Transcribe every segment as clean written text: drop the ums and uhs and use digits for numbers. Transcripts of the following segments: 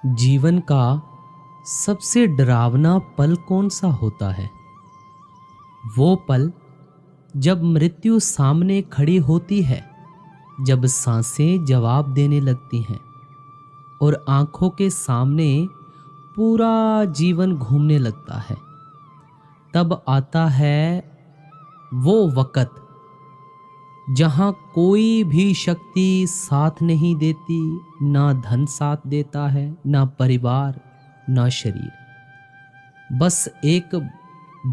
जीवन का सबसे डरावना पल कौन सा होता है? वो पल जब मृत्यु सामने खड़ी होती है, जब सांसें जवाब देने लगती हैं और आंखों के सामने पूरा जीवन घूमने लगता है। तब आता है वो वक़्त जहाँ कोई भी शक्ति साथ नहीं देती, ना धन साथ देता है, ना परिवार, ना शरीर। बस एक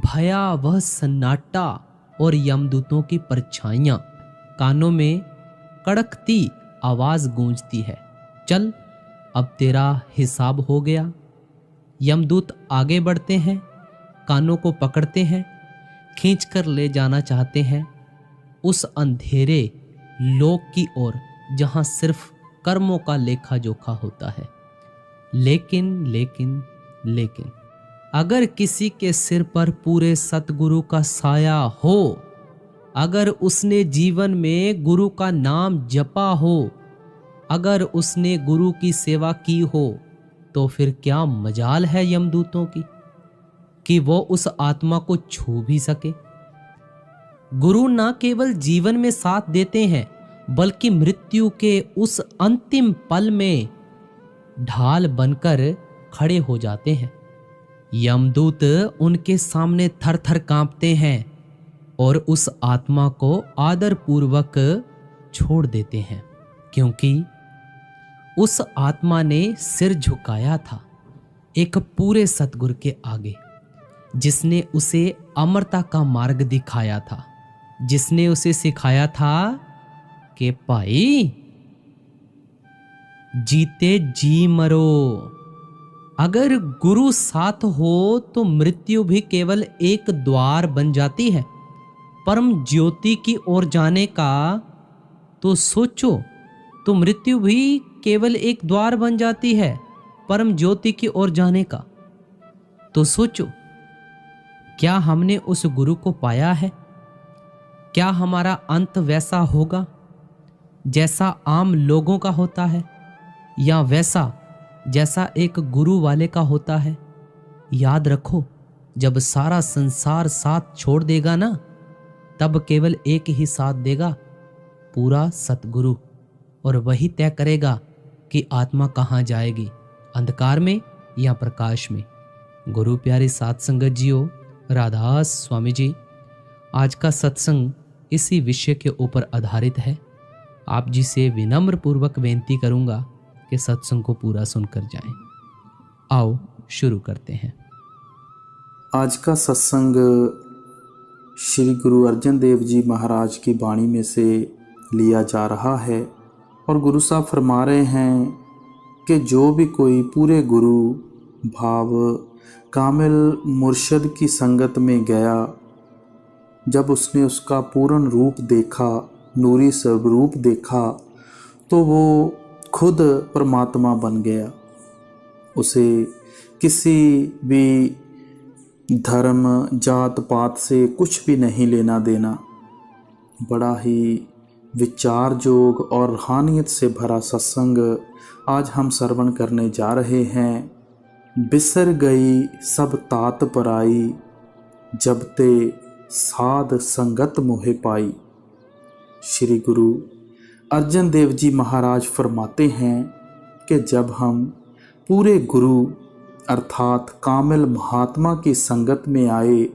भयावह सन्नाटा और यमदूतों की परछाइयाँ। कानों में कड़कती आवाज़ गूंजती है, चल अब तेरा हिसाब हो गया। यमदूत आगे बढ़ते हैं, कानों को पकड़ते हैं, खींचकर ले जाना चाहते हैं उस अंधेरे लोक की ओर जहां सिर्फ कर्मों का लेखा जोखा होता है। लेकिन अगर किसी के सिर पर पूरे सतगुरु का साया हो, अगर उसने जीवन में गुरु का नाम जपा हो, अगर उसने गुरु की सेवा की हो, तो फिर क्या मजाल है यमदूतों की कि वो उस आत्मा को छू भी सके। गुरु न केवल जीवन में साथ देते हैं, बल्कि मृत्यु के उस अंतिम पल में ढाल बनकर खड़े हो जाते हैं। यमदूत उनके सामने थर थर कांपते हैं और उस आत्मा को आदर पूर्वक छोड़ देते हैं, क्योंकि उस आत्मा ने सिर झुकाया था एक पूरे सतगुरु के आगे, जिसने उसे अमरता का मार्ग दिखाया था, जिसने उसे सिखाया था कि भाई जीते जी मरो। अगर गुरु साथ हो तो मृत्यु भी केवल एक द्वार बन जाती है परम ज्योति की ओर जाने का। तो सोचो, तो मृत्यु भी केवल एक द्वार बन जाती है परम ज्योति की ओर जाने का। तो सोचो, क्या हमने उस गुरु को पाया है? क्या हमारा अंत वैसा होगा जैसा आम लोगों का होता है, या वैसा जैसा एक गुरु वाले का होता है? याद रखो, जब सारा संसार साथ छोड़ देगा ना, तब केवल एक ही साथ देगा, पूरा सतगुरु। और वही तय करेगा कि आत्मा कहाँ जाएगी, अंधकार में या प्रकाश में। गुरु प्यारे साथ संगत जियो, राधास स्वामी जी, आज का सत्संग इसी विषय के ऊपर आधारित है। आप जी से विनम्र पूर्वक बेनती करूंगा कि सत्संग को पूरा सुनकर जाएं। आओ शुरू करते हैं। आज का सत्संग श्री गुरु अर्जन देव जी महाराज की वाणी में से लिया जा रहा है और गुरु साहब फरमा रहे हैं कि जो भी कोई पूरे गुरु भाव कामिल मुर्शद की संगत में गया, जब उसने उसका पूर्ण रूप देखा, नूरी स्वरूप देखा, तो वो खुद परमात्मा बन गया। उसे किसी भी धर्म जात पात से कुछ भी नहीं लेना देना। बड़ा ही विचार जोग और रूहानियत से भरा सत्संग आज हम श्रवण करने जा रहे हैं। बिसर गई सब तात पराई, जब ते साध संगत मोहे पाई। श्री गुरु अर्जन देव जी महाराज फरमाते हैं कि जब हम पूरे गुरु अर्थात कामिल महात्मा की संगत में आए,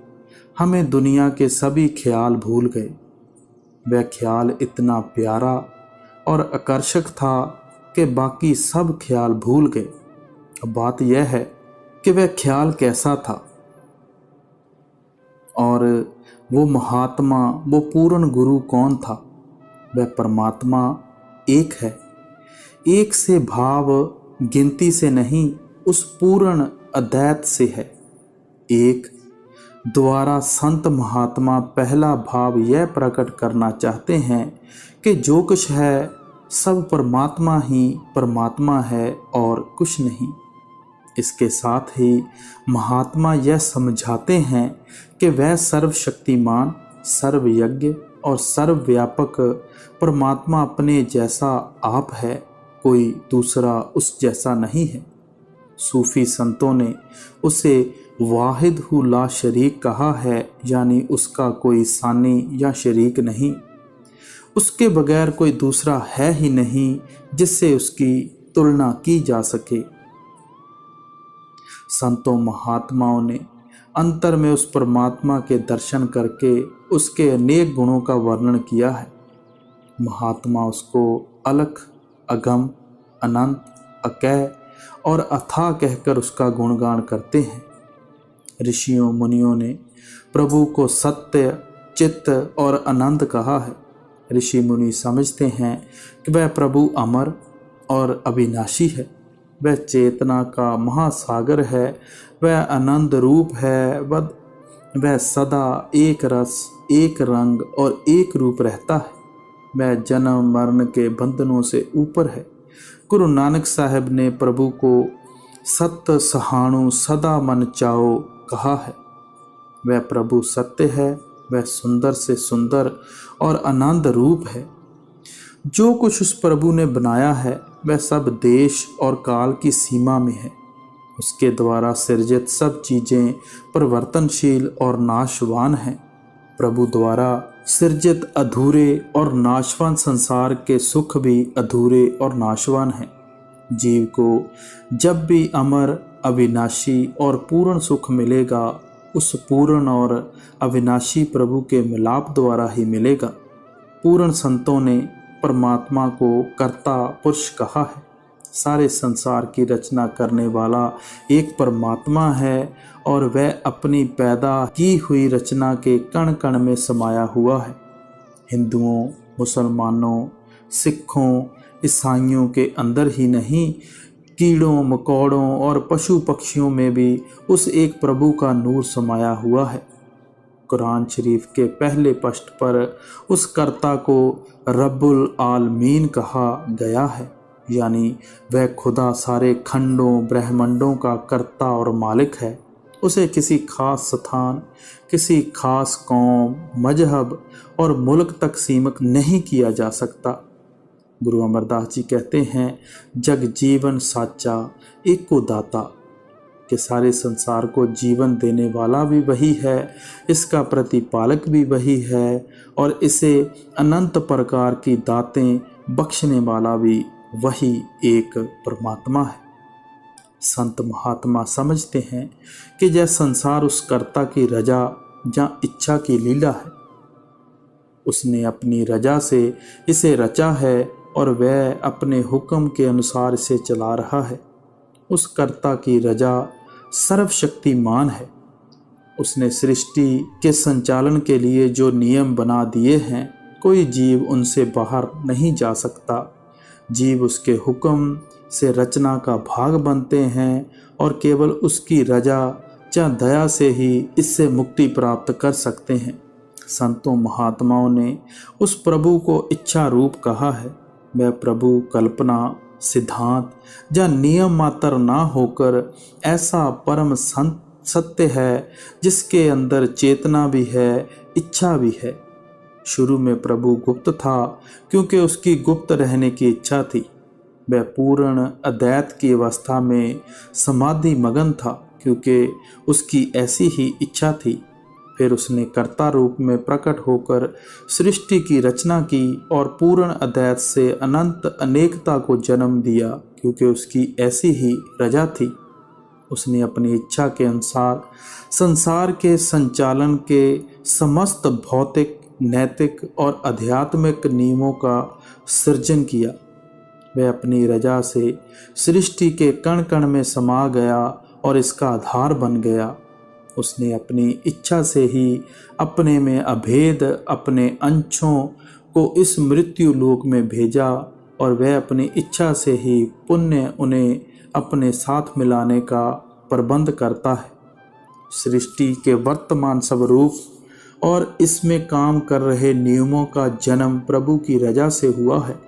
हमें दुनिया के सभी ख्याल भूल गए। वह ख्याल इतना प्यारा और आकर्षक था कि बाकी सब ख्याल भूल गए। अब बात यह है कि वह ख्याल कैसा था, और वो महात्मा, वो पूर्ण गुरु कौन था? वह परमात्मा एक है। एक से भाव गिनती से नहीं, उस पूर्ण अद्वैत से है। एक द्वारा संत महात्मा पहला भाव यह प्रकट करना चाहते हैं कि जो कुछ है सब परमात्मा ही परमात्मा है और कुछ नहीं। इसके साथ ही महात्मा यह समझाते हैं कि वह सर्वशक्तिमान, सर्वयज्ञ और सर्वव्यापक परमात्मा अपने जैसा आप है, कोई दूसरा उस जैसा नहीं है। सूफी संतों ने उसे वाहिद हु ला शरीक कहा है, यानी उसका कोई सानी या शरीक नहीं, उसके बगैर कोई दूसरा है ही नहीं जिससे उसकी तुलना की जा सके। संतों महात्माओं ने अंतर में उस परमात्मा के दर्शन करके उसके अनेक गुणों का वर्णन किया है। महात्मा उसको अलख, अगम, अनंत, अकह और अथाह कहकर उसका गुणगान करते हैं। ऋषियों मुनियों ने प्रभु को सत्य, चित्त और आनंद कहा है। ऋषि मुनि समझते हैं कि वह प्रभु अमर और अविनाशी है, वह चेतना का महासागर है, वह आनंद रूप है, वह सदा एक रस, एक रंग और एक रूप रहता है, वह जन्म मरण के बंधनों से ऊपर है। गुरु नानक साहब ने प्रभु को सत्य सहाणु सदा मन चाओ कहा है। वह प्रभु सत्य है, वह सुंदर से सुंदर और आनंद रूप है। जो कुछ उस प्रभु ने बनाया है वह सब देश और काल की सीमा में है। उसके द्वारा सृजित सब चीज़ें परिवर्तनशील और नाशवान हैं। प्रभु द्वारा सृजित अधूरे और नाशवान संसार के सुख भी अधूरे और नाशवान हैं। जीव को जब भी अमर, अविनाशी और पूर्ण सुख मिलेगा, उस पूर्ण और अविनाशी प्रभु के मिलाप द्वारा ही मिलेगा। पूर्ण संतों ने परमात्मा को कर्ता पुरुष कहा है। सारे संसार की रचना करने वाला एक परमात्मा है और वह अपनी पैदा की हुई रचना के कण कण में समाया हुआ है। हिंदुओं, मुसलमानों, सिखों, ईसाइयों के अंदर ही नहीं, कीड़ों, मकोड़ों और पशु पक्षियों में भी उस एक प्रभु का नूर समाया हुआ है। कुरान शरीफ के पहले पृष्ठ पर उस कर्ता को रब्बुल आलमीन कहा गया है, यानी वह खुदा सारे खंडों ब्रह्मांडों का कर्ता और मालिक है। उसे किसी खास स्थान, किसी खास कौम, मजहब और मुल्क तक सीमित नहीं किया जा सकता। गुरु अमरदास जी कहते हैं, जग जीवन साचा एको दाता, कि सारे संसार को जीवन देने वाला भी वही है, इसका प्रतिपालक भी वही है और इसे अनंत प्रकार की दातें बख्शने वाला भी वही एक परमात्मा है। संत महात्मा समझते हैं कि यह संसार उस कर्ता की रजा या इच्छा की लीला है। उसने अपनी रजा से इसे रचा है और वह अपने हुक्म के अनुसार इसे चला रहा है। उस कर्ता की रजा सर्वशक्तिमान है। उसने सृष्टि के संचालन के लिए जो नियम बना दिए हैं, कोई जीव उनसे बाहर नहीं जा सकता। जीव उसके हुक्म से रचना का भाग बनते हैं और केवल उसकी रजा या दया से ही इससे मुक्ति प्राप्त कर सकते हैं। संतों महात्माओं ने उस प्रभु को इच्छा रूप कहा है। वह प्रभु कल्पना, सिद्धांत या नियम मात्र ना होकर ऐसा परम सत्य है जिसके अंदर चेतना भी है, इच्छा भी है। शुरू में प्रभु गुप्त था क्योंकि उसकी गुप्त रहने की इच्छा थी। वह पूर्ण अद्वैत की अवस्था में समाधि मगन था क्योंकि उसकी ऐसी ही इच्छा थी। फिर उसने कर्ता रूप में प्रकट होकर सृष्टि की रचना की और पूर्ण अद्वैत से अनंत अनेकता को जन्म दिया क्योंकि उसकी ऐसी ही रजा थी। उसने अपनी इच्छा के अनुसार संसार के संचालन के समस्त भौतिक, नैतिक और आध्यात्मिक नियमों का सृजन किया। वह अपनी रजा से सृष्टि के कण कण में समा गया और इसका आधार बन गया। उसने अपनी इच्छा से ही अपने में अभेद अपने अंशों को इस मृत्यु लोक में भेजा और वह अपनी इच्छा से ही पुण्य उन्हें अपने साथ मिलाने का प्रबंध करता है। सृष्टि के वर्तमान स्वरूप और इसमें काम कर रहे नियमों का जन्म प्रभु की रजा से हुआ है।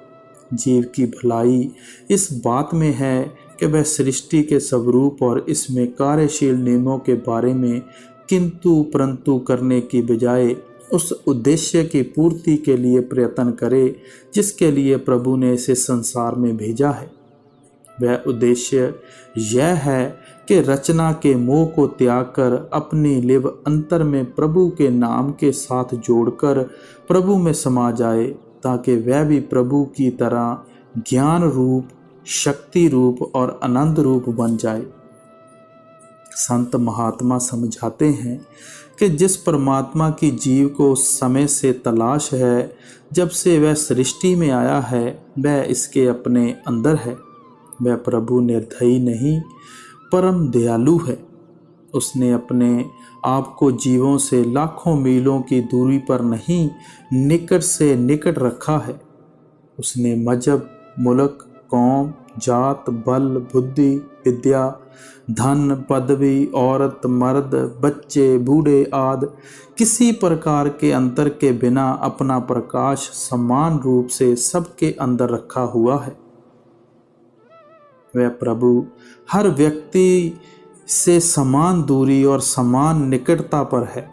जीव की भलाई इस बात में है कि वह सृष्टि के स्वरूप और इसमें कार्यशील नियमों के बारे में किंतु परंतु करने की बजाय उस उद्देश्य की पूर्ति के लिए प्रयत्न करे जिसके लिए प्रभु ने इसे संसार में भेजा है। वह उद्देश्य यह है कि रचना के मोह को त्याग कर अपनी लिव अंतर में प्रभु के नाम के साथ जोड़कर प्रभु में समा जाए, ताकि वह भी प्रभु की तरह ज्ञान रूप, शक्ति रूप और आनंद रूप बन जाए। संत महात्मा समझाते हैं कि जिस परमात्मा की जीव को समय से तलाश है, जब से वह सृष्टि में आया है, वह इसके अपने अंदर है। वह प्रभु निर्दयी नहीं, परम दयालु है। उसने अपने आप को जीवों से लाखों मीलों की दूरी पर नहीं, निकट से निकट रखा है। उसने मजहब, मुल्क, कौम, जात, बल, बुद्धि, विद्या, धन, पदवी, औरत, मर्द, बच्चे, बूढ़े आदि किसी प्रकार के अंतर के बिना अपना प्रकाश समान रूप से सबके अंदर रखा हुआ है। वह प्रभु हर व्यक्ति से समान दूरी और समान निकटता पर है।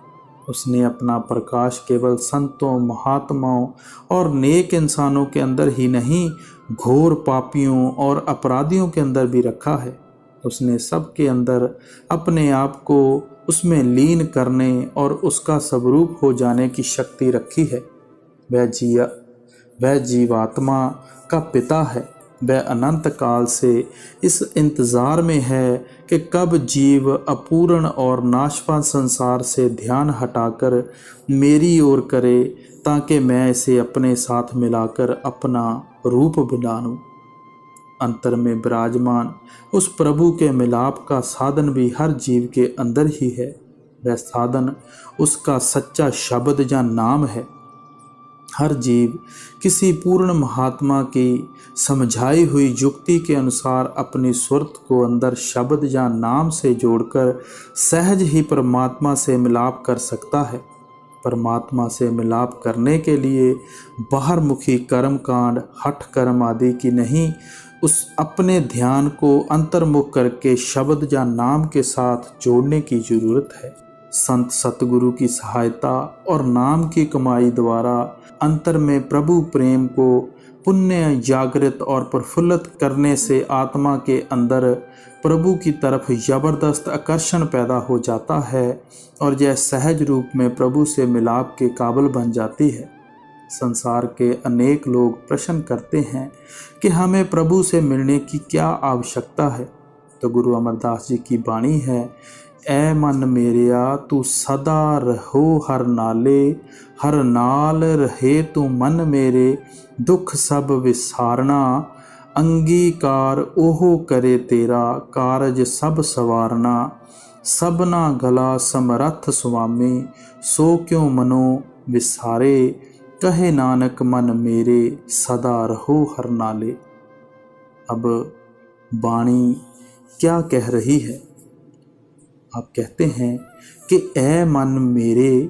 उसने अपना प्रकाश केवल संतों, महात्माओं और नेक इंसानों के अंदर ही नहीं, घोर पापियों और अपराधियों के अंदर भी रखा है। उसने सबके अंदर अपने आप को उसमें लीन करने और उसका स्वरूप हो जाने की शक्ति रखी है। वह जीवात्मा का पिता है। वह अनंत काल से इस इंतज़ार में है कि कब जीव अपूर्ण और नाशवान संसार से ध्यान हटाकर मेरी ओर करे, ताकि मैं इसे अपने साथ मिलाकर अपना रूप बना लूं। अंतर में विराजमान उस प्रभु के मिलाप का साधन भी हर जीव के अंदर ही है। वह साधन उसका सच्चा शब्द या नाम है। हर जीव किसी पूर्ण महात्मा की समझाई हुई युक्ति के अनुसार अपनी सुरत को अंदर शब्द या नाम से जोड़कर सहज ही परमात्मा से मिलाप कर सकता है। परमात्मा से मिलाप करने के लिए बाहरमुखी कर्म कांड, हठ कर्म आदि की नहीं, उस अपने ध्यान को अंतर्मुख करके शब्द या नाम के साथ जोड़ने की जरूरत है। संत सतगुरु की सहायता और नाम की कमाई द्वारा अंतर में प्रभु प्रेम को पुण्य जागृत और प्रफुल्लित करने से आत्मा के अंदर प्रभु की तरफ जबरदस्त आकर्षण पैदा हो जाता है और यह सहज रूप में प्रभु से मिलाप के काबिल बन जाती है। संसार के अनेक लोग प्रश्न करते हैं कि हमें प्रभु से मिलने की क्या आवश्यकता है, तो गुरु अमरदास जी की वाणी है, ऐ मन मेरिया तू सदा रहो हर नाले, हर नाल रहे तू मन मेरे, दुख सब विसारना, अंगीकार ओहो करे तेरा, कारज सब सवारना, सबना गला समरथ स्वामी, सो क्यों मनो विसारे, कहे नानक मन मेरे, सदा रहो हर नाले। अब वाणी क्या कह रही है? आप कहते हैं कि ऐ मन मेरे,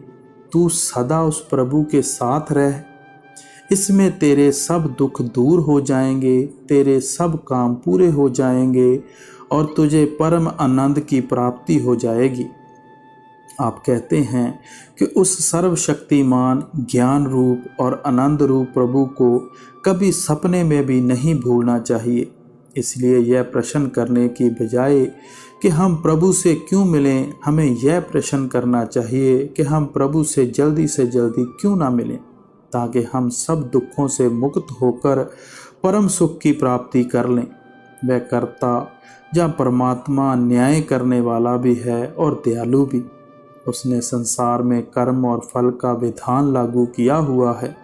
तू सदा उस प्रभु के साथ रह, इसमें तेरे सब दुख दूर हो जाएंगे, तेरे सब काम पूरे हो जाएंगे और तुझे परम आनंद की प्राप्ति हो जाएगी। आप कहते हैं कि उस सर्वशक्तिमान, ज्ञान रूप और आनंद रूप प्रभु को कभी सपने में भी नहीं भूलना चाहिए। इसलिए यह प्रश्न करने की बजाय कि हम प्रभु से क्यों मिलें, हमें यह प्रश्न करना चाहिए कि हम प्रभु से जल्दी क्यों ना मिलें, ताकि हम सब दुखों से मुक्त होकर परम सुख की प्राप्ति कर लें। वह कर्ता या परमात्मा न्याय करने वाला भी है और दयालु भी। उसने संसार में कर्म और फल का विधान लागू किया हुआ है।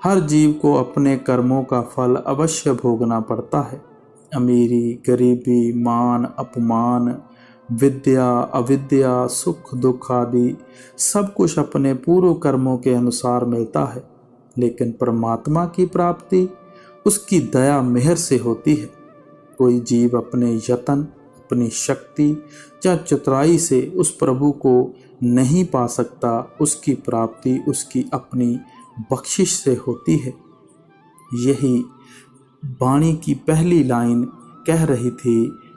हर जीव को अपने कर्मों का फल अवश्य भोगना पड़ता है। अमीरी, गरीबी, मान, अपमान, विद्या, अविद्या, सुख दुख आदि सब कुछ अपने पूर्व कर्मों के अनुसार मिलता है, लेकिन परमात्मा की प्राप्ति उसकी दया मेहर से होती है। कोई जीव अपने यत्न, अपनी शक्ति या चतुराई से उस प्रभु को नहीं पा सकता। उसकी प्राप्ति उसकी अपनी बख्शिश से होती है। यही वाणी की पहली लाइन कह रही थी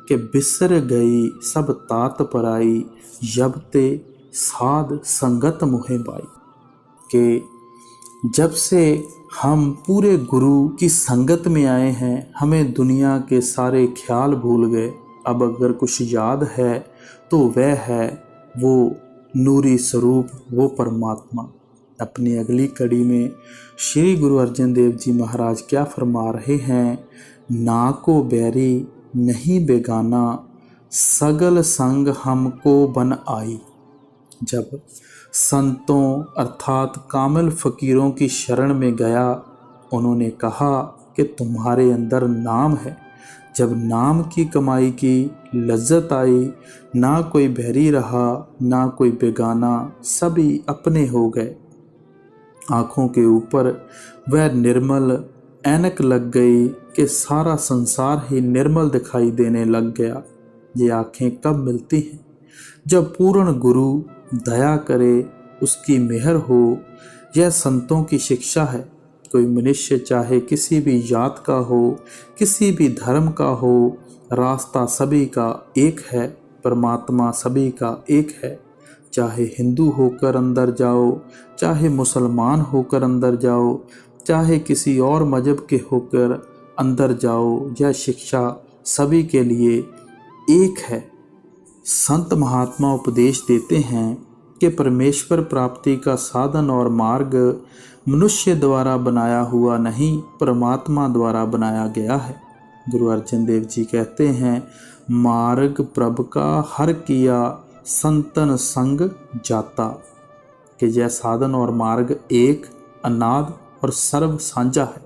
कि बिसर गई सब तात पराई, जब ते साध संगत मुहे बाई। कि जब से हम पूरे गुरु की संगत में आए हैं, हमें दुनिया के सारे ख्याल भूल गए। अब अगर कुछ याद है तो वह है वो नूरी स्वरूप, वो परमात्मा। अपनी अगली कड़ी में श्री गुरु अर्जन देव जी महाराज क्या फरमा रहे हैं? ना को बैरी नहीं बेगाना, सगल संग हमको बन आई। जब संतों अर्थात कामिल फकीरों की शरण में गया, उन्होंने कहा कि तुम्हारे अंदर नाम है। जब नाम की कमाई की लज्जत आई, ना कोई बहरी रहा ना कोई बेगाना, सभी अपने हो गए। आँखों के ऊपर वह निर्मल ऐनक लग गई कि सारा संसार ही निर्मल दिखाई देने लग गया। ये आँखें कब मिलती हैं? जब पूर्ण गुरु दया करे, उसकी मेहर हो। यह संतों की शिक्षा है। कोई मनुष्य चाहे किसी भी जात का हो, किसी भी धर्म का हो, रास्ता सभी का एक है, परमात्मा सभी का एक है। चाहे हिंदू होकर अंदर जाओ, चाहे मुसलमान होकर अंदर जाओ, चाहे किसी और मजहब के होकर अंदर जाओ, यह शिक्षा सभी के लिए एक है। संत महात्मा उपदेश देते हैं कि परमेश्वर प्राप्ति का साधन और मार्ग मनुष्य द्वारा बनाया हुआ नहीं, परमात्मा द्वारा बनाया गया है। गुरु अर्जन देव जी कहते हैं, मार्ग प्रभु का हर किया संतन संग जाता, कि यह साधन और मार्ग एक, अनाद और सर्व साझा है।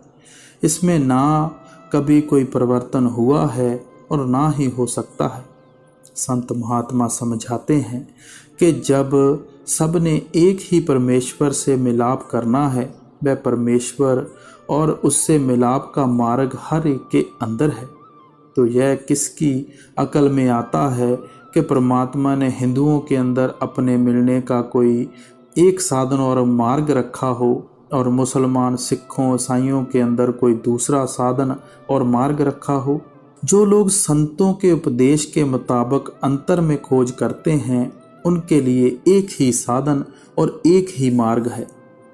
इसमें ना कभी कोई परिवर्तन हुआ है और ना ही हो सकता है। संत महात्मा समझाते हैं कि जब सबने एक ही परमेश्वर से मिलाप करना है, वह परमेश्वर और उससे मिलाप का मार्ग हर एक के अंदर है। तो यह किसकी अकल में आता है कि परमात्मा ने हिंदुओं के अंदर अपने मिलने का कोई एक साधन और मार्ग रखा हो और मुसलमान, सिखों, ईसाइयों के अंदर कोई दूसरा साधन और मार्ग रखा हो। जो लोग संतों के उपदेश के मुताबिक अंतर में खोज करते हैं, उनके लिए एक ही साधन और एक ही मार्ग है।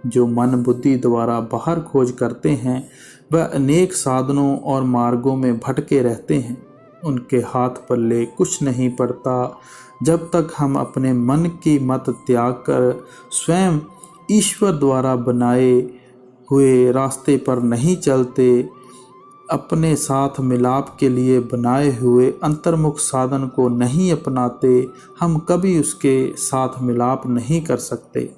जो मन बुद्धि द्वारा बाहर खोज करते हैं, वह अनेक साधनों और मार्गों में भटके रहते हैं। उनके हाथ पल्ले कुछ नहीं पड़ता जब तक हम अपने मन की मत त्याग कर स्वयं ईश्वर द्वारा बनाए हुए रास्ते पर नहीं चलते। अपने साथ मिलाप के लिए बनाए हुए अंतर्मुख साधन को नहीं अपनाते, हम कभी उसके साथ मिलाप नहीं कर सकते।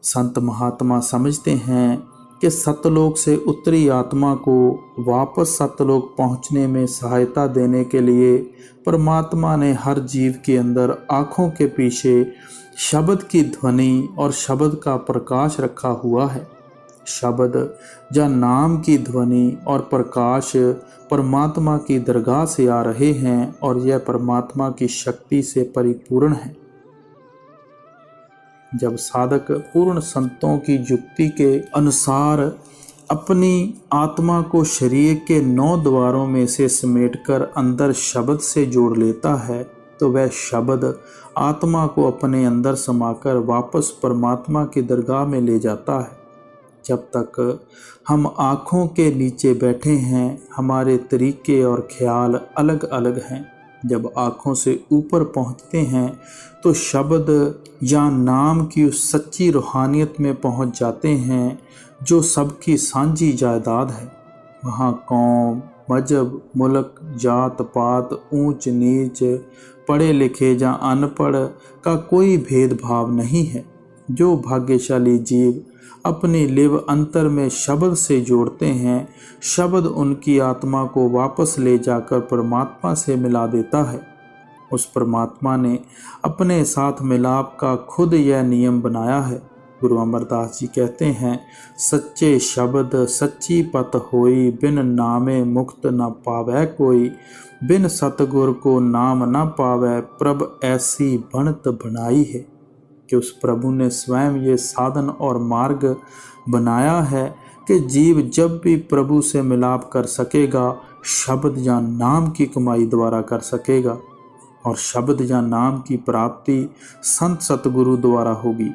संत महात्मा समझते हैं कि सतलोक से उत्तरी आत्मा को वापस सतलोक पहुंचने में सहायता देने के लिए परमात्मा ने हर जीव के अंदर आँखों के पीछे शब्द की ध्वनि और शब्द का प्रकाश रखा हुआ है। शब्द या नाम की ध्वनि और प्रकाश परमात्मा की दरगाह से आ रहे हैं और यह परमात्मा की शक्ति से परिपूर्ण है। जब साधक पूर्ण संतों की युक्ति के अनुसार अपनी आत्मा को शरीर के 9 द्वारों में से समेटकर अंदर शब्द से जोड़ लेता है, तो वह शब्द आत्मा को अपने अंदर समाकर वापस परमात्मा की दरगाह में ले जाता है। जब तक हम आँखों के नीचे बैठे हैं, हमारे तरीके और ख्याल अलग अलग हैं। जब आँखों से ऊपर पहुँचते हैं तो शब्द या नाम की उस सच्ची रूहानियत में पहुँच जाते हैं जो सबकी साझी जायदाद है। वहाँ कौम, मजहब, मुल्क, जात पात, ऊंच नीच, पढ़े लिखे या अनपढ़ का कोई भेदभाव नहीं है। जो भाग्यशाली जीव अपनी लिव अंतर में शब्द से जोड़ते हैं, शब्द उनकी आत्मा को वापस ले जाकर परमात्मा से मिला देता है। उस परमात्मा ने अपने साथ मिलाप का खुद यह नियम बनाया है। गुरु अमरदास जी कहते हैं, सच्चे शब्द सच्ची पत होई, बिन नामे मुक्त न पावै कोई, बिन सतगुर को नाम न पावै, प्रभ ऐसी बनत बनाई है। कि उस प्रभु ने स्वयं ये साधन और मार्ग बनाया है कि जीव जब भी प्रभु से मिलाप कर सकेगा, शब्द या नाम की कमाई द्वारा कर सकेगा और शब्द या नाम की प्राप्ति संत सतगुरु द्वारा होगी।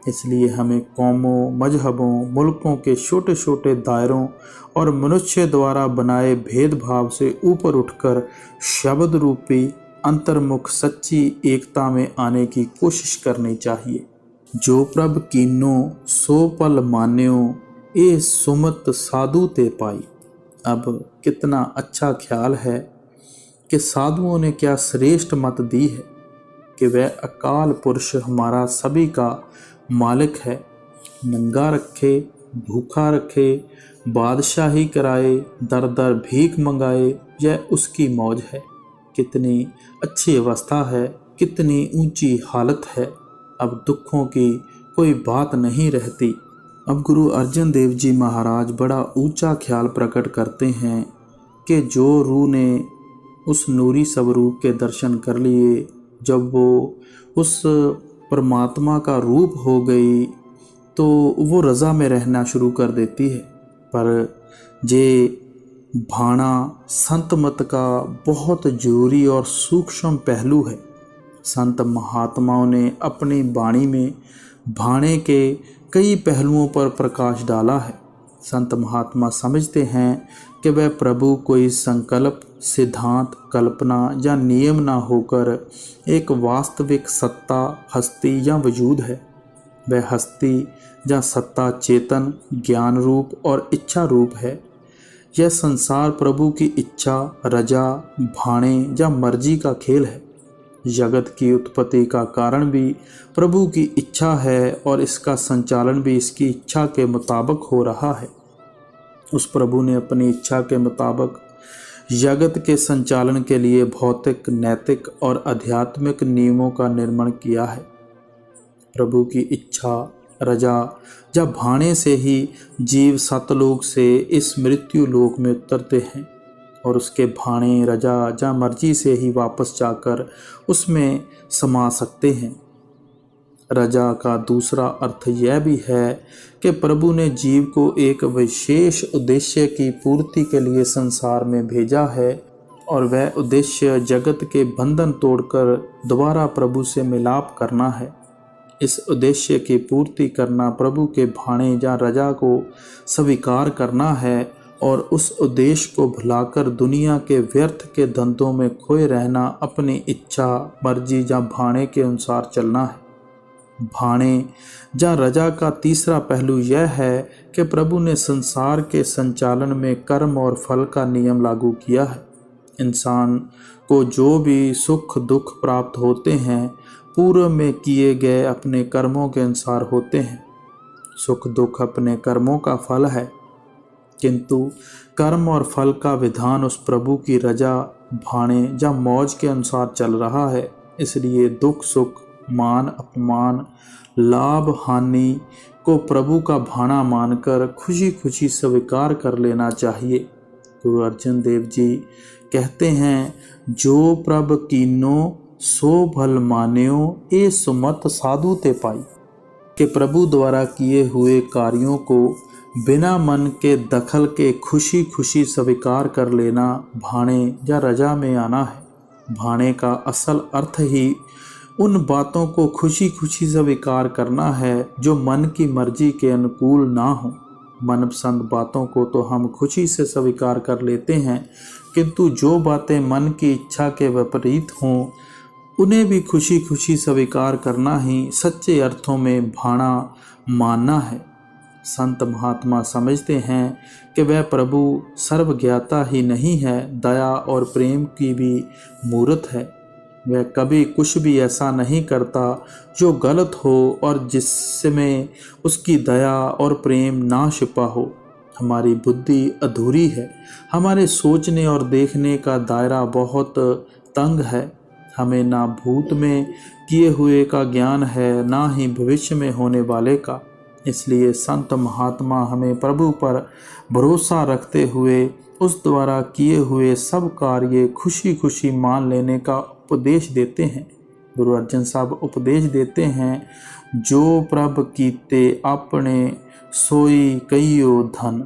इसलिए हमें कौमों, मजहबों, मुल्कों के छोटे छोटे दायरों और मनुष्य द्वारा बनाए भेदभाव से ऊपर उठकर शब्द रूपी अंतर्मुख सच्ची एकता में आने की कोशिश करनी चाहिए। जो प्रभ कीनो सो पल मान्यो, ए सुमत साधु ते पाई। अब कितना अच्छा ख्याल है कि साधुओं ने क्या श्रेष्ठ मत दी है कि वह अकाल पुरुष हमारा सभी का मालिक है। नंगा रखे, भूखा रखे, बादशाही कराए, दर दर भीख मंगाए, यह उसकी मौज है। कितनी अच्छी अवस्था है, कितनी ऊंची हालत है। अब दुखों की कोई बात नहीं रहती। अब गुरु अर्जन देव जी महाराज बड़ा ऊंचा ख्याल प्रकट करते हैं कि जो रूह ने उस नूरी स्वरूप के दर्शन कर लिए, जब वो उस परमात्मा का रूप हो गई तो वो रज़ा में रहना शुरू कर देती है। पर जे भाना संत मत का बहुत जरूरी और सूक्ष्म पहलू है। संत महात्माओं ने अपनी वाणी में भाणे के कई पहलुओं पर प्रकाश डाला है। संत महात्मा समझते हैं कि वह प्रभु कोई संकल्प, सिद्धांत, कल्पना या नियम ना होकर एक वास्तविक सत्ता, हस्ती या वजूद है। वह हस्ती या सत्ता चेतन, ज्ञान रूप और इच्छा रूप है। यह संसार प्रभु की इच्छा, रजा, भाणे या मर्जी का खेल है। जगत की उत्पत्ति का कारण भी प्रभु की इच्छा है और इसका संचालन भी इसकी इच्छा के मुताबिक हो रहा है। उस प्रभु ने अपनी इच्छा के मुताबिक जगत के संचालन के लिए भौतिक, नैतिक और आध्यात्मिक नियमों का निर्माण किया है। प्रभु की इच्छा, रजा या भाणे से ही जीव सतलोक से इस मृत्यु लोक में उतरते हैं और उसके भाणे, रजा या मर्जी से ही वापस जाकर उसमें समा सकते हैं। रजा का दूसरा अर्थ यह भी है कि प्रभु ने जीव को एक विशेष उद्देश्य की पूर्ति के लिए संसार में भेजा है और वह उद्देश्य जगत के बंधन तोड़कर दोबारा प्रभु से मिलाप करना है। इस उद्देश्य की पूर्ति करना प्रभु के भाणे या रजा को स्वीकार करना है और उस उद्देश्य को भुलाकर दुनिया के व्यर्थ के धंधों में खोए रहना, अपनी इच्छा, मर्जी या भाणे के अनुसार चलना है। भाणे या रजा का तीसरा पहलू यह है कि प्रभु ने संसार के संचालन में कर्म और फल का नियम लागू किया है। इंसान को जो भी सुख दुख प्राप्त होते हैं पूर्व में किए गए अपने कर्मों के अनुसार होते हैं। सुख दुख अपने कर्मों का फल है, किंतु कर्म और फल का विधान उस प्रभु की रजा, भाणे या मौज के अनुसार चल रहा है। इसलिए दुख सुख, मान अपमान, लाभ हानि को प्रभु का भाणा मानकर खुशी खुशी स्वीकार कर लेना चाहिए। गुरु अर्जन देव जी कहते हैं, जो प्रभ कीनो सो भल मान्यो, ए सुमत साधु ते पाई। कि प्रभु द्वारा किए हुए कार्यों को बिना मन के दखल के खुशी खुशी स्वीकार कर लेना भाणे या रजा में आना है। भाणे का असल अर्थ ही उन बातों को खुशी खुशी स्वीकार करना है जो मन की मर्जी के अनुकूल ना हो। मनपसंद बातों को तो हम खुशी से स्वीकार कर लेते हैं, किंतु जो बातें मन की इच्छा के विपरीत हों उन्हें भी खुशी खुशी स्वीकार करना ही सच्चे अर्थों में भाणा मानना है। संत महात्मा समझते हैं कि वह प्रभु सर्वज्ञाता ही नहीं है, दया और प्रेम की भी मूर्त है। वह कभी कुछ भी ऐसा नहीं करता जो गलत हो और जिसमें उसकी दया और प्रेम ना छिपा हो। हमारी बुद्धि अधूरी है, हमारे सोचने और देखने का दायरा बहुत तंग है। हमें ना भूत में किए हुए का ज्ञान है, ना ही भविष्य में होने वाले का। इसलिए संत महात्मा हमें प्रभु पर भरोसा रखते हुए उस द्वारा किए हुए सब कार्य खुशी खुशी मान लेने का उपदेश देते हैं। गुरु अर्जन साहब उपदेश देते हैं, जो प्रभ कीते अपने सोई कईयो धन।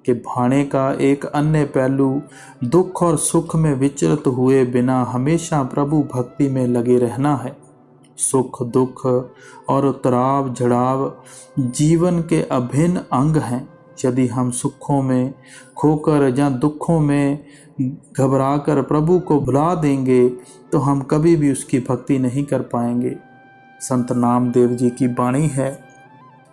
कि भाणे का एक अन्य पहलू दुख और सुख में विचलित हुए बिना हमेशा प्रभु भक्ति में लगे रहना है। सुख दुख और उतराव चढ़ाव जीवन के अभिन्न अंग हैं। यदि हम सुखों में खोकर या दुखों में घबराकर प्रभु को भुला देंगे तो हम कभी भी उसकी भक्ति नहीं कर पाएंगे। संत नामदेव जी की वाणी है,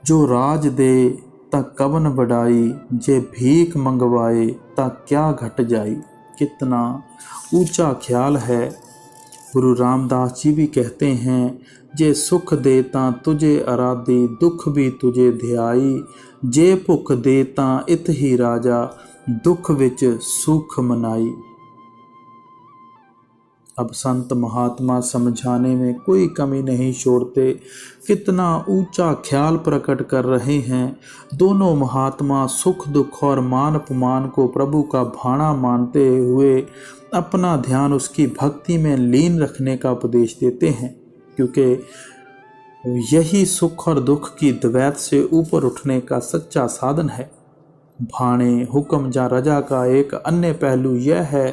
जो राज दे ता कवन बढ़ाई, जे भीख मंगवाए ता क्या घट जाई। कितना ऊंचा ख्याल है। गुरु रामदास जी भी कहते हैं, जे सुख दे ता तुझे आराधी, दुख भी तुझे ध्याई, जे भुख दे ता इत ही राजा, दुख विच सुख मनाई। अब संत महात्मा समझाने में कोई कमी नहीं छोड़ते। कितना ऊंचा ख्याल प्रकट कर रहे हैं। दोनों महात्मा सुख दुख और मान अपमान को प्रभु का भाणा मानते हुए अपना ध्यान उसकी भक्ति में लीन रखने का उपदेश देते हैं, क्योंकि यही सुख और दुख की द्वैत से ऊपर उठने का सच्चा साधन है। भाणे हुक्म या रजा का एक अन्य पहलू यह है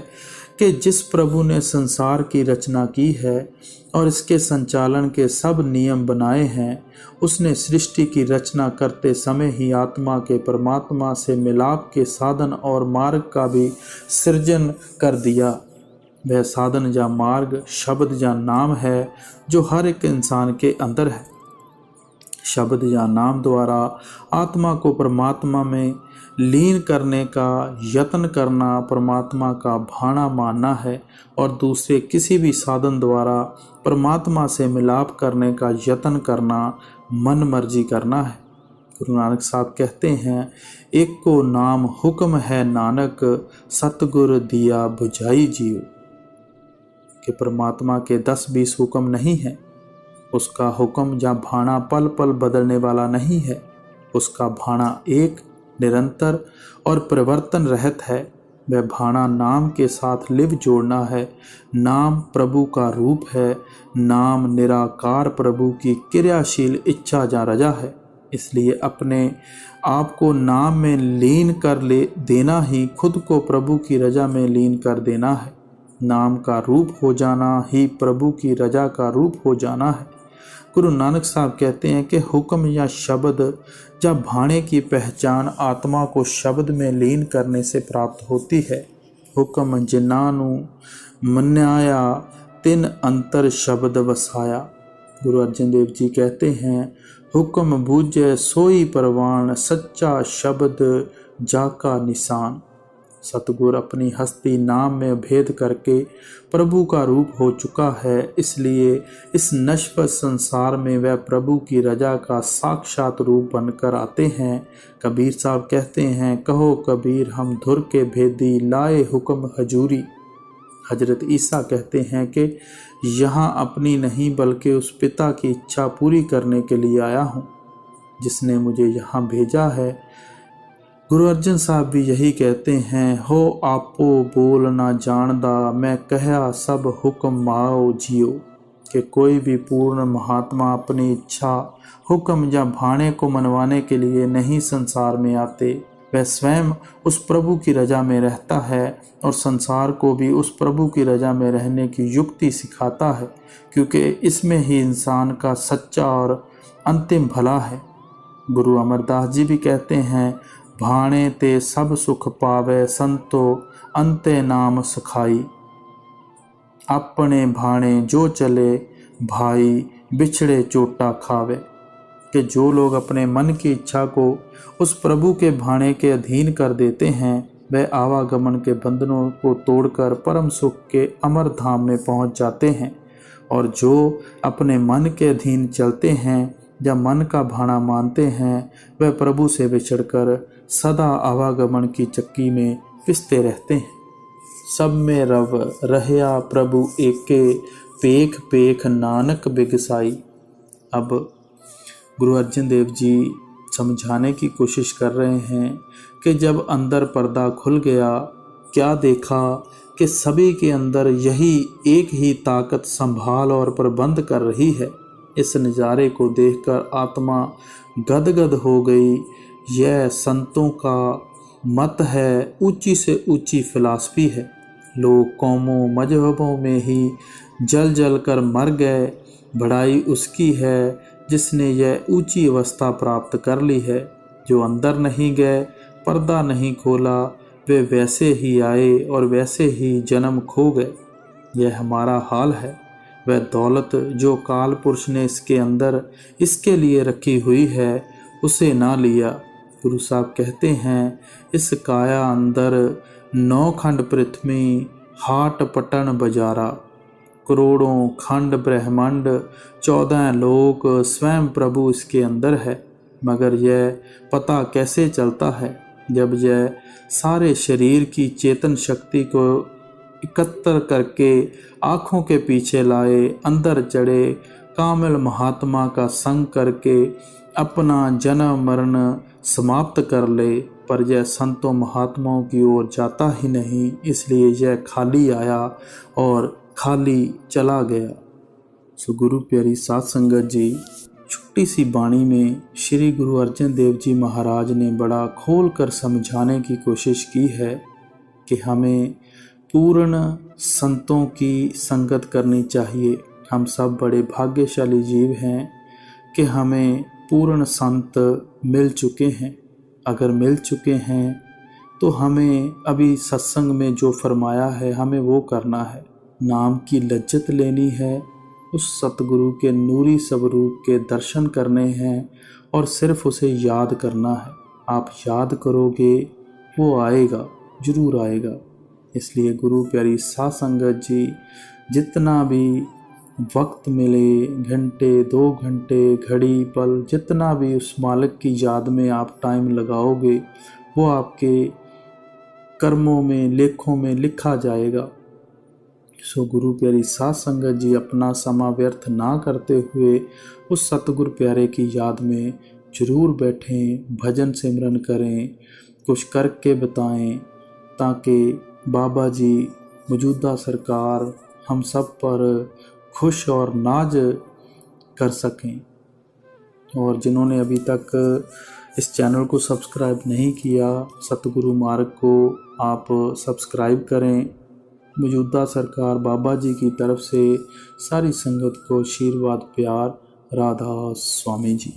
कि जिस प्रभु ने संसार की रचना की है और इसके संचालन के सब नियम बनाए हैं, उसने सृष्टि की रचना करते समय ही आत्मा के परमात्मा से मिलाप के साधन और मार्ग का भी सृजन कर दिया। वह साधन या मार्ग शब्द या नाम है जो हर एक इंसान के अंदर है। शब्द या नाम द्वारा आत्मा को परमात्मा में लीन करने का यत्न करना परमात्मा का भाणा मानना है और दूसरे किसी भी साधन द्वारा परमात्मा से मिलाप करने का यत्न करना मन मर्जी करना है। गुरु नानक साहब कहते हैं, एक को नाम हुक्म है नानक, सतगुर दिया बुझाई जियो। कि परमात्मा के 10-20 हुक्म नहीं है। उसका हुक्म या भाणा पल पल बदलने वाला नहीं है। उसका भाणा एक निरंतर और परिवर्तन रहित है। वह भाणा नाम के साथ लिव जोड़ना है। नाम प्रभु का रूप है। नाम निराकार प्रभु की क्रियाशील इच्छा या रजा है। इसलिए अपने आप को नाम में लीन कर ले देना ही खुद को प्रभु की रजा में लीन कर देना है। नाम का रूप हो जाना ही प्रभु की रजा का रूप हो जाना है। गुरु नानक साहब कहते हैं कि हुक्म या शब्द या भाणे की पहचान आत्मा को शब्द में लीन करने से प्राप्त होती है। हुक्म जिनानु मन्याया तिन अंतर शब्द वसाया। गुरु अर्जन देव जी कहते हैं, हुक्म बूझे सोई परवान, सच्चा शब्द जाका निशान। सतगुर अपनी हस्ती नाम में भेद करके प्रभु का रूप हो चुका है। इसलिए इस नश्वर संसार में वह प्रभु की रजा का साक्षात रूप बनकर आते हैं। कबीर साहब कहते हैं, कहो कबीर हम धुर के भेदी, लाए हुक्म हजूरी। हजरत ईसा कहते हैं कि यहाँ अपनी नहीं बल्कि उस पिता की इच्छा पूरी करने के लिए आया हूँ जिसने मुझे यहाँ भेजा है। गुरु अर्जन साहब भी यही कहते हैं, हो आपो बोल ना जानदा, मैं कहा सब हुक्म माओ जियो। कि कोई भी पूर्ण महात्मा अपनी इच्छा हुक्म या भाणे को मनवाने के लिए नहीं संसार में आते। वह स्वयं उस प्रभु की रजा में रहता है और संसार को भी उस प्रभु की रजा में रहने की युक्ति सिखाता है, क्योंकि इसमें ही इंसान का सच्चा और अंतिम भला है। गुरु अमरदास जी भी कहते हैं, भाणे ते सब सुख पावे, संतो अंते नाम सखाई। अपने भाणे जो चले, भाई बिछड़े चोटा खावे। कि जो लोग अपने मन की इच्छा को उस प्रभु के भाणे के अधीन कर देते हैं, वह आवागमन के बंधनों को तोड़कर परम सुख के अमर धाम में पहुंच जाते हैं। और जो अपने मन के अधीन चलते हैं या मन का भाणा मानते हैं, वह प्रभु से बिछड़कर सदा आवागमन की चक्की में पिसते रहते हैं। सब में रव रहया प्रभु एके, पेख पेख नानक बिगसाई। अब गुरु अर्जन देव जी समझाने की कोशिश कर रहे हैं कि जब अंदर पर्दा खुल गया, क्या देखा कि सभी के अंदर यही एक ही ताकत संभाल और प्रबंध कर रही है। इस नज़ारे को देखकर आत्मा गदगद हो गई। यह संतों का मत है, ऊंची से ऊंची फिलॉसफी है। लोग कौमों मजहबों में ही जल जल कर मर गए, बढ़ाई उसकी है जिसने यह ऊंची अवस्था प्राप्त कर ली है। जो अंदर नहीं गए, पर्दा नहीं खोला, वे वैसे ही आए और वैसे ही जन्म खो गए। यह हमारा हाल है। वह दौलत जो काल पुरुष ने इसके अंदर इसके लिए रखी हुई है, उसे ना लिया। गुरु साहब कहते हैं, इस काया अंदर 9 खंड पृथ्वी, हाट पटन बजारा, करोड़ों खंड ब्रह्मांड, 14 लोक, स्वयं प्रभु इसके अंदर है। मगर यह पता कैसे चलता है? जब यह सारे शरीर की चेतन शक्ति को एकत्र करके आँखों के पीछे लाए, अंदर चढ़े, कामिल महात्मा का संग करके अपना जन्म मरण समाप्त कर ले, पर यह संतों महात्माओं की ओर जाता ही नहीं। इसलिए यह खाली आया और खाली चला गया। सो गुरु प्यारी साध संगत जी, छोटी सी बाणी में श्री गुरु अर्जन देव जी महाराज ने बड़ा खोल कर समझाने की कोशिश की है कि हमें पूर्ण संतों की संगत करनी चाहिए। हम सब बड़े भाग्यशाली जीव हैं कि हमें पूर्ण संत मिल चुके हैं। अगर मिल चुके हैं तो हमें अभी सत्संग में जो फरमाया है हमें वो करना है। नाम की लज्जत लेनी है, उस सतगुरु के नूरी स्वरूप के दर्शन करने हैं और सिर्फ उसे याद करना है। आप याद करोगे वो आएगा, जरूर आएगा। इसलिए गुरु प्यारी साध संगत जी, जितना भी वक्त मिले, घंटे 2 घंटे, घड़ी पल, जितना भी उस मालिक की याद में आप टाइम लगाओगे, वो आपके कर्मों में, लेखों में लिखा जाएगा। सो गुरु प्यारी साध संगत जी, अपना समय व्यर्थ ना करते हुए उस सतगुरु प्यारे की याद में जरूर बैठें, भजन सिमरन करें, कुछ करके बताएं, ताकि बाबा जी मौजूदा सरकार हम सब पर खुश और नाज कर सकें। और जिन्होंने अभी तक इस चैनल को सब्सक्राइब नहीं किया, सतगुरु मार्ग को आप सब्सक्राइब करें। मौजूदा सरकार बाबा जी की तरफ से सारी संगत को आशीर्वाद, प्यार। राधा स्वामी जी।